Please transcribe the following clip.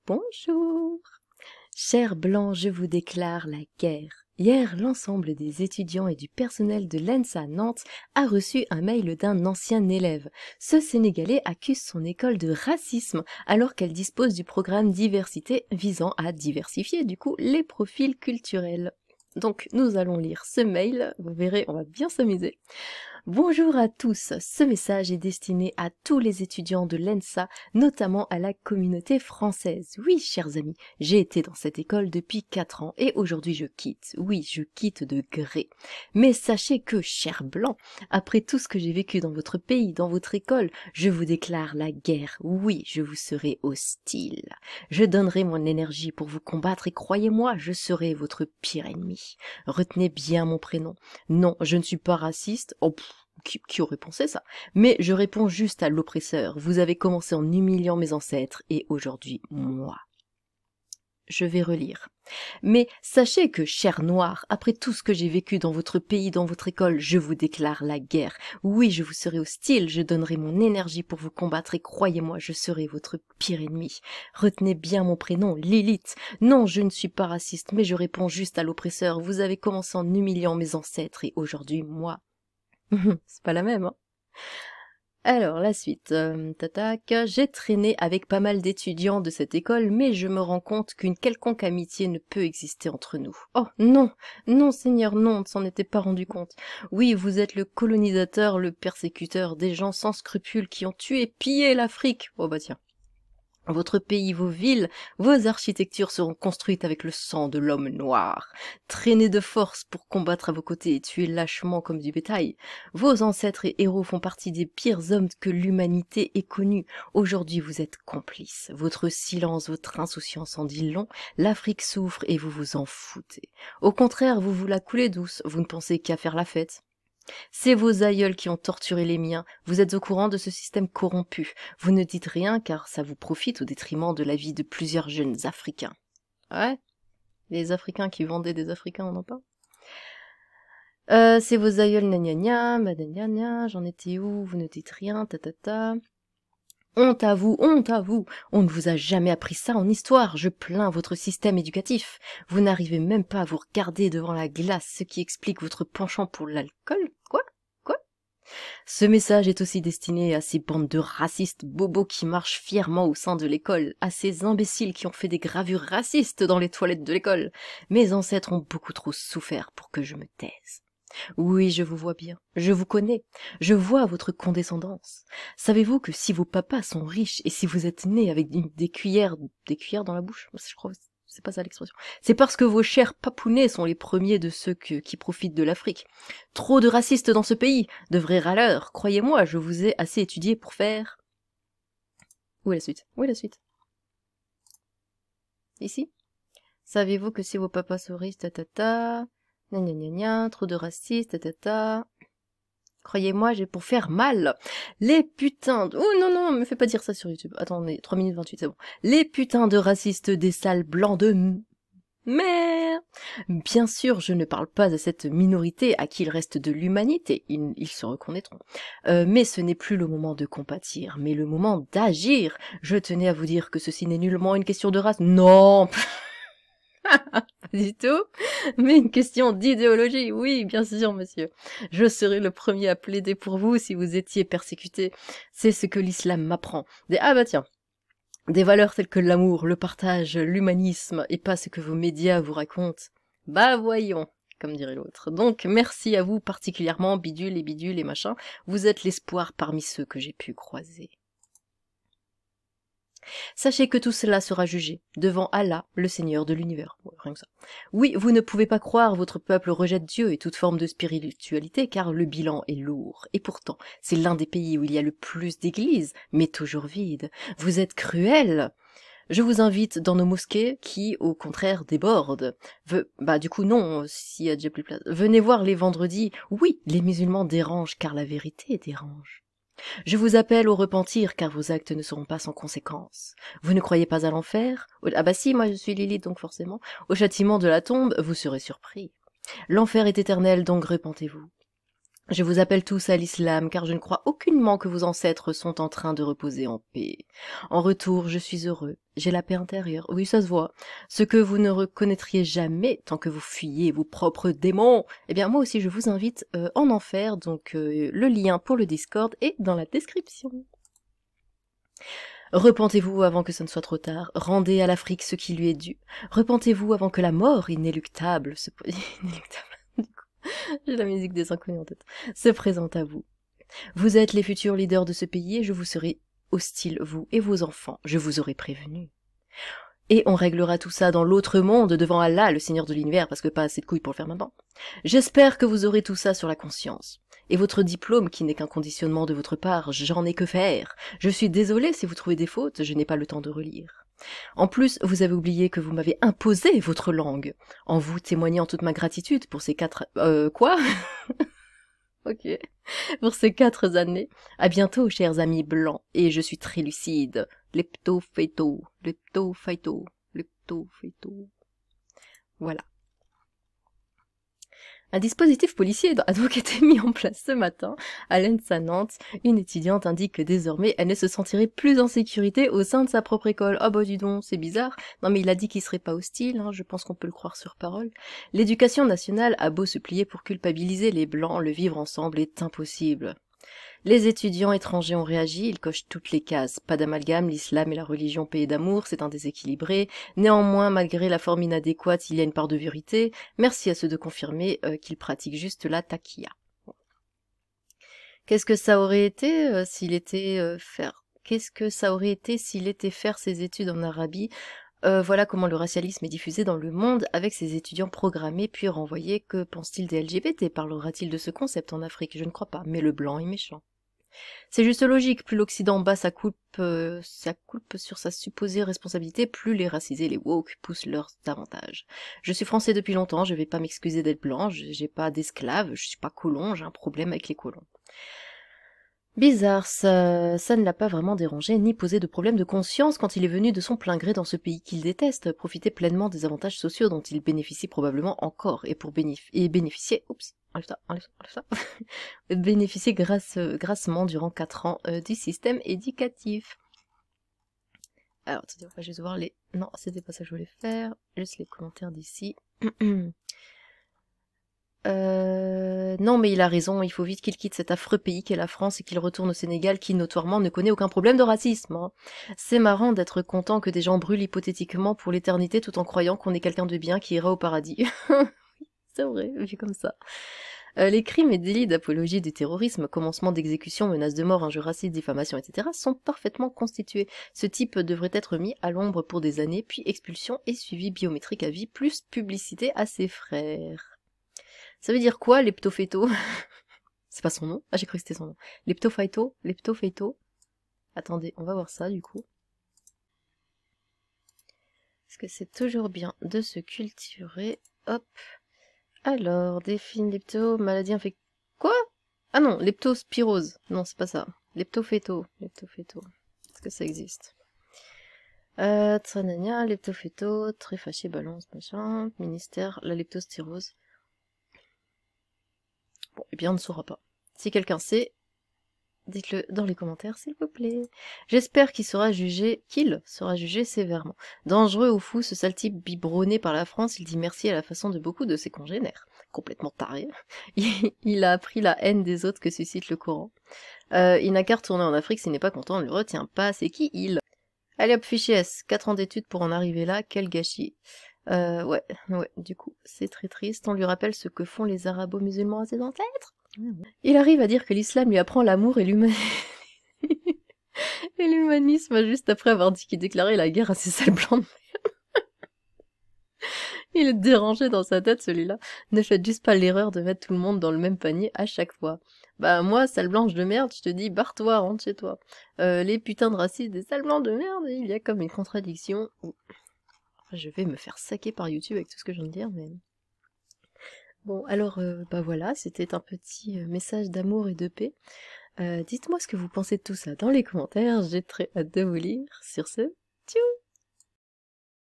Bonjour. Chers Blancs, je vous déclare la guerre. Hier, l'ensemble des étudiants et du personnel de l'ENSA Nantes a reçu un mail d'un ancien élève. Ce Sénégalais accuse son école de racisme alors qu'elle dispose du programme diversité visant à diversifier du coup les profils culturels. Donc nous allons lire ce mail, vous verrez, on va bien s'amuser. Bonjour à tous, ce message est destiné à tous les étudiants de l'ENSA, notamment à la communauté française. Oui, chers amis, j'ai été dans cette école depuis 4 ans et aujourd'hui je quitte. Oui, je quitte de gré. Mais sachez que, chers Blancs, après tout ce que j'ai vécu dans votre pays, dans votre école, je vous déclare la guerre. Oui, je vous serai hostile. Je donnerai mon énergie pour vous combattre et croyez-moi, je serai votre pire ennemi. Retenez bien mon prénom. Non, je ne suis pas raciste. Oh, qui aurait pensé ça? Mais je réponds juste à l'oppresseur. Vous avez commencé en humiliant mes ancêtres et aujourd'hui, moi. Je vais relire. Mais sachez que, chers Noirs, après tout ce que j'ai vécu dans votre pays, dans votre école, je vous déclare la guerre. Oui, je vous serai hostile, je donnerai mon énergie pour vous combattre et croyez-moi, je serai votre pire ennemi. Retenez bien mon prénom, Lilith. Non, je ne suis pas raciste, mais je réponds juste à l'oppresseur. Vous avez commencé en humiliant mes ancêtres et aujourd'hui, moi. C'est pas la même, hein. Alors, la suite. Tatac. J'ai traîné avec pas mal d'étudiants de cette école, mais je me rends compte qu'une quelconque amitié ne peut exister entre nous. Oh, non, non, Seigneur, non, on ne s'en était pas rendu compte. Oui, vous êtes le colonisateur, le persécuteur, des gens sans scrupules qui ont tué, pillé l'Afrique. Oh bah tiens. Votre pays, vos villes, vos architectures seront construites avec le sang de l'homme noir. Traînez de force pour combattre à vos côtés et tuer lâchement comme du bétail. Vos ancêtres et héros font partie des pires hommes que l'humanité ait connus. Aujourd'hui, vous êtes complices. Votre silence, votre insouciance en dit long. L'Afrique souffre et vous vous en foutez. Au contraire, vous la coulez douce. Vous ne pensez qu'à faire la fête. C'est vos aïeuls qui ont torturé les miens. Vous êtes au courant de ce système corrompu. Vous ne dites rien car ça vous profite au détriment de la vie de plusieurs jeunes Africains. Ouais, les Africains qui vendaient des Africains, on en parle. C'est vos aïeuls, gna gna gna, j'en étais où? Vous ne dites rien, ta. Honte à vous, honte à vous. On ne vous a jamais appris ça en histoire. Je plains votre système éducatif. Vous n'arrivez même pas à vous regarder devant la glace, ce qui explique votre penchant pour l'alcool. Quoi? Ce message est aussi destiné à ces bandes de racistes bobos qui marchent fièrement au sein de l'école, à ces imbéciles qui ont fait des gravures racistes dans les toilettes de l'école. Mes ancêtres ont beaucoup trop souffert pour que je me taise. Oui, je vous vois bien, je vous connais, je vois votre condescendance. Savez-vous que si vos papas sont riches et si vous êtes nés avec des cuillères dans la bouche, je crois, c'est pas ça l'expression, c'est parce que vos chers papounets sont les premiers de ceux qui profitent de l'Afrique. Trop de racistes dans ce pays, de vrais râleurs, croyez-moi, je vous ai assez étudié pour faire... Où est la suite? Où est la suite? Ici? Savez-vous que si vos papas sont riches, trop de racistes, Croyez-moi, j'ai pour faire mal. Les putains de... Oh non, me fais pas dire ça sur YouTube. Attendez, 3 minutes 28, c'est bon. Les putains de racistes des sales blancs de... Mais... Bien sûr, je ne parle pas à cette minorité à qui il reste de l'humanité. Ils se reconnaîtront. Mais ce n'est plus le moment de compatir, mais le moment d'agir. Je tenais à vous dire que ceci n'est nullement une question de race. Non. Pas du tout, mais une question d'idéologie, oui, bien sûr, monsieur. Je serai le premier à plaider pour vous si vous étiez persécuté. C'est ce que l'islam m'apprend. Ah bah tiens, des valeurs telles que l'amour, le partage, l'humanisme, et pas ce que vos médias vous racontent. Bah voyons, comme dirait l'autre. Donc, merci à vous particulièrement, bidule et machin. Vous êtes l'espoir parmi ceux que j'ai pu croiser. Sachez que tout cela sera jugé devant Allah, le Seigneur de l'univers. Ouais, rien que ça. Oui, vous ne pouvez pas croire, votre peuple rejette Dieu et toute forme de spiritualité car le bilan est lourd. Et pourtant, c'est l'un des pays où il y a le plus d'églises, mais toujours vides. Vous êtes cruels. Je vous invite dans nos mosquées qui, au contraire, débordent. Du coup, non, s'il y a déjà plus de place. Venez voir les vendredis. Oui, les musulmans dérangent car la vérité dérange. Je vous appelle au repentir, car vos actes ne seront pas sans conséquences. Vous ne croyez pas à l'enfer? Ah bah si, moi je suis Lilith, donc forcément. Au châtiment de la tombe, vous serez surpris. L'enfer est éternel, donc repentez-vous. Je vous appelle tous à l'islam, car je ne crois aucunement que vos ancêtres sont en train de reposer en paix. En retour, je suis heureux. J'ai la paix intérieure. Oui, ça se voit. Ce que vous ne reconnaîtriez jamais tant que vous fuyez vos propres démons. Eh bien, moi aussi, je vous invite en enfer, donc le lien pour le Discord est dans la description. Repentez-vous avant que ce ne soit trop tard. Rendez à l'Afrique ce qui lui est dû. Repentez-vous avant que la mort inéluctable se... inéluctable. J'ai la musique des inconnus en tête. Se présente à vous. Vous êtes les futurs leaders de ce pays et je vous serai hostile, vous et vos enfants. Je vous aurai prévenu. Et on réglera tout ça dans l'autre monde devant Allah, le Seigneur de l'univers, parce que pas assez de couilles pour le faire maintenant. J'espère que vous aurez tout ça sur la conscience. Et votre diplôme, qui n'est qu'un conditionnement de votre part, j'en ai que faire. Je suis désolée si vous trouvez des fautes, je n'ai pas le temps de relire. En plus, vous avez oublié que vous m'avez imposé votre langue, en vous témoignant toute ma gratitude pour ces 4... quoi? Ok. Pour ces 4 années. À bientôt, chers amis blancs. Et je suis très lucide. Lepto-phaeto. Lepto-phaeto. Lepto-phaeto. Voilà. Un dispositif policier a donc été mis en place ce matin à l'ENSA Nantes. Une étudiante indique que désormais elle ne se sentirait plus en sécurité au sein de sa propre école. Ah bah dis donc, c'est bizarre. Non mais il a dit qu'il serait pas hostile, hein, je pense qu'on peut le croire sur parole. L'éducation nationale a beau se plier pour culpabiliser les blancs, le vivre ensemble est impossible. Les étudiants étrangers ont réagi, ils cochent toutes les cases. Pas d'amalgame, l'islam et la religion pays d'amour, c'est un déséquilibré. Néanmoins, malgré la forme inadéquate, il y a une part de vérité. Merci à ceux de confirmer qu'ils pratiquent juste la taqiya. Qu'est-ce que ça aurait été s'il était faire ses études en Arabie? Voilà comment le racialisme est diffusé dans le monde avec ses étudiants programmés puis renvoyés. Que pense-t-il des LGBT? Parlera-t-il de ce concept en Afrique? Je ne crois pas, mais le blanc est méchant. C'est juste logique, plus l'Occident bat sa coupe sur sa supposée responsabilité, plus les racisés, les woke, poussent leurs avantages. Je suis français depuis longtemps, je vais pas m'excuser d'être blanc, j'ai pas d'esclaves, je suis pas colon, j'ai un problème avec les colons. Bizarre, ça ne l'a pas vraiment dérangé, ni posé de problème de conscience quand il est venu de son plein gré dans ce pays qu'il déteste, profiter pleinement des avantages sociaux dont il bénéficie probablement encore, et pour bénéficier, bénéficier grassement durant 4 ans du système éducatif. Alors, attendez, on va juste voir les... Non, c'était pas ça que je voulais faire, juste les commentaires d'ici. Non, mais il a raison, il faut vite qu'il quitte cet affreux pays qu'est la France et qu'il retourne au Sénégal qui, notoirement, ne connaît aucun problème de racisme. Hein. C'est marrant d'être content que des gens brûlent hypothétiquement pour l'éternité tout en croyant qu'on est quelqu'un de bien qui ira au paradis. C'est vrai, vu comme ça. Les crimes et délits d'apologie du terrorisme, commencement d'exécution, menaces de mort, injures racistes, diffamation, etc. sont parfaitement constitués. Ce type devrait être mis à l'ombre pour des années, puis expulsion et suivi biométrique à vie, plus publicité à ses frères. Ça veut dire quoi, leptophéto? C'est pas son nom? Ah, j'ai cru que c'était son nom. Leptophéto? Attendez, on va voir ça, du coup. Est-ce que c'est toujours bien de se culturer? Hop. Alors, définir lepto, maladie infectieuse. Quoi? Ah non, leptospirose. Non, c'est pas ça. Leptophéto. Est-ce que ça existe? Tranania, leptophéto, très fâché, balance, machin, ministère, la leptostyrose. Bon, eh bien, on ne saura pas. Si quelqu'un sait, dites-le dans les commentaires, s'il vous plaît. J'espère qu'il sera jugé sévèrement. Dangereux ou fou, ce sale type biberonné par la France, il dit merci à la façon de beaucoup de ses congénères. Complètement taré. Il a appris la haine des autres que suscite le Coran. Il n'a qu'à retourner en Afrique s'il n'est pas content, on ne le retient pas. C'est qui il? Allez hop, fichier S. 4 ans d'études pour en arriver là, quel gâchis. Ouais, du coup, c'est très triste. On lui rappelle ce que font les arabo-musulmans à ses ancêtres. Il arrive à dire que l'islam lui apprend l'amour et l'humanisme juste après avoir dit qu'il déclarait la guerre à ces sales blancs de merde. Il est dérangé dans sa tête, celui-là. Ne faites juste pas l'erreur de mettre tout le monde dans le même panier à chaque fois. Bah moi, sale blanche de merde, je te dis, barre-toi, rentre chez toi. Les putains de racistes des sales blancs de merde, il y a comme une contradiction. Je vais me faire saquer par YouTube avec tout ce que je viens de dire, mais... Bon, alors, bah voilà, c'était un petit message d'amour et de paix. Dites-moi ce que vous pensez de tout ça dans les commentaires, j'ai très hâte de vous lire. Sur ce, tchou!